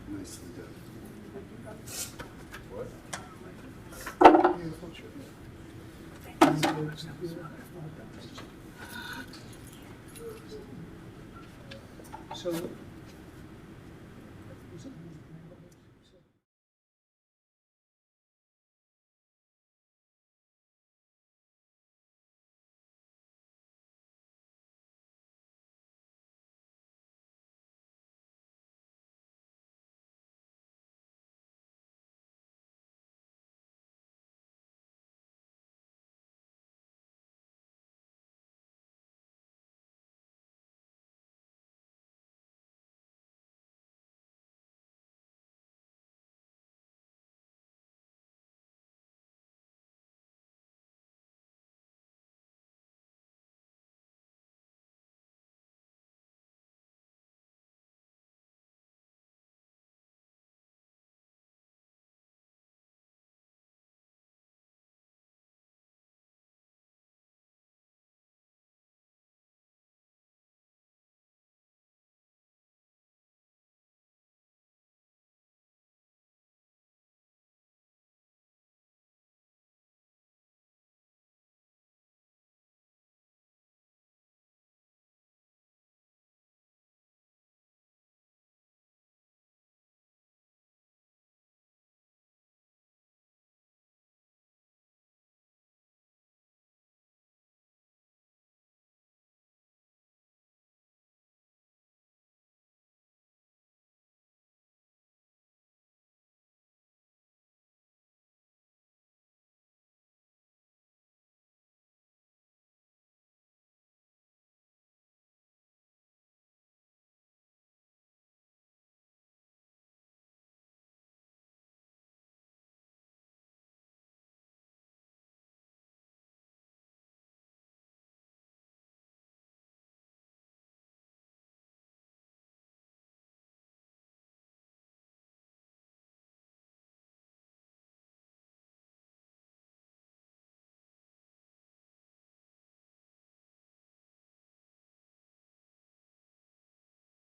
Nicely done. So